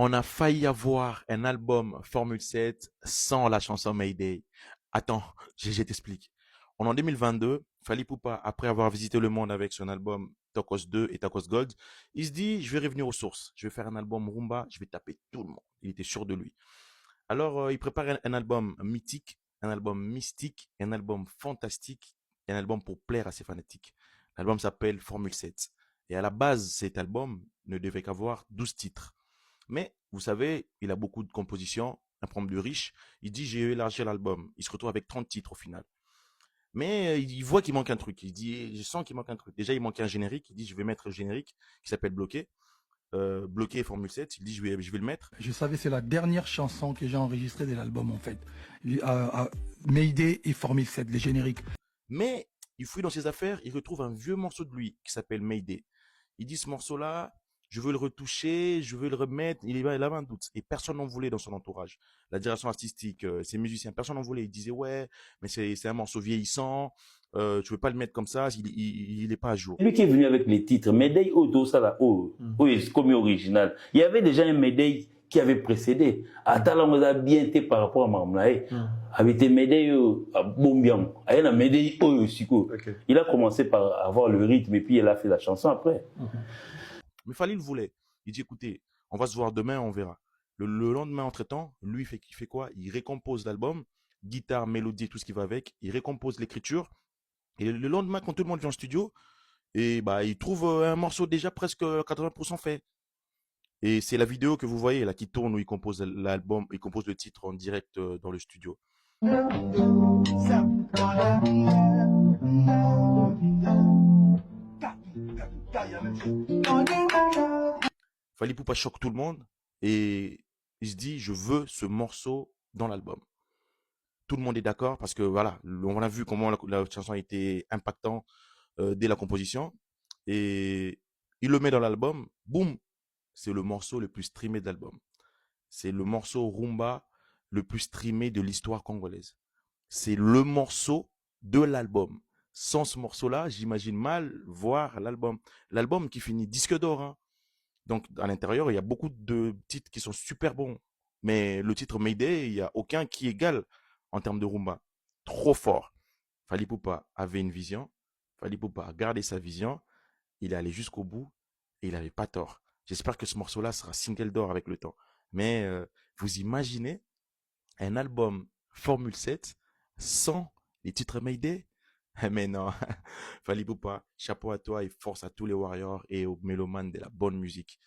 On a failli avoir un album Formule 7 sans la chanson Mayday. Attends, je t'explique. On est en 2022, Fally Ipupa, après avoir visité le monde avec son album Tacos 2 et Tacos Gold, il se dit, je vais revenir aux sources. Je vais faire un album rumba, je vais taper tout le monde. Il était sûr de lui. Alors, il prépare un album mythique, un album mystique, un album fantastique, un album pour plaire à ses fanatiques. L'album s'appelle Formule 7. Et à la base, cet album ne devait qu'avoir 12 titres. Mais, vous savez, il a beaucoup de compositions, un problème de riche. Il dit, j'ai élargi l'album. Il se retrouve avec 30 titres au final. Mais il voit qu'il manque un truc. Il dit, je sens qu'il manque un truc. Déjà, il manquait un générique. Il dit, je vais mettre le générique qui s'appelle Bloqué. Bloqué Formule 7. Il dit, je vais le mettre. Je savais c'est la dernière chanson que j'ai enregistrée de l'album en fait. Mayday et Formule 7, les génériques. Mais il fouille dans ses affaires, il retrouve un vieux morceau de lui qui s'appelle Mayday. Il dit ce morceau-là, je veux le retoucher, je veux le remettre. Il avait un doute et personne n'en voulait dans son entourage. La direction artistique, ses musiciens, personne n'en voulait. Il disait ouais, mais c'est un morceau vieillissant. Tu veux pas le mettre comme ça, il est pas à jour. Lui qui est venu avec les titres, Mayday Auto, ça là, comme original. Il y avait déjà un Mayday qui avait précédé. Atala on a bien été par rapport à Mamlae. Avait été Mayday à Bombiam. Il y a un Mayday aussi. Il a commencé par avoir le rythme et puis il a fait la chanson après. Mais Fally le voulait. Il dit écoutez, on va se voir demain, on verra. Le lendemain, entre-temps, lui, il fait quoi? Il récompose l'album, guitare, mélodie, tout ce qui va avec. Il récompose l'écriture. Et le lendemain, quand tout le monde vient en studio, et bah, il trouve un morceau déjà presque 80% fait. Et c'est la vidéo que vous voyez là qui tourne où il compose l'album, il compose le titre en direct dans le studio. Fally Ipupa choque tout le monde et il se dit je veux ce morceau dans l'album. Tout le monde est d'accord parce que voilà, on a vu comment la chanson a été impactante dès la composition et il le met dans l'album, boum, c'est le morceau le plus streamé de l'album. C'est le morceau rumba le plus streamé de l'histoire congolaise. C'est le morceau de l'album. Sans ce morceau-là, j'imagine mal voir l'album. L'album qui finit disque d'or, hein. Donc, à l'intérieur, il y a beaucoup de titres qui sont super bons. Mais le titre Mayday, il n'y a aucun qui égale en termes de rumba. Trop fort. Fally Ipupa avait une vision. Fally Ipupa a gardé sa vision. Il est allé jusqu'au bout et il n'avait pas tort. J'espère que ce morceau-là sera single d'or avec le temps. Mais vous imaginez un album Formule 7 sans les titres Mayday? Mais non, Fally Ipupa, chapeau à toi et force à tous les warriors et aux mélomanes de la bonne musique.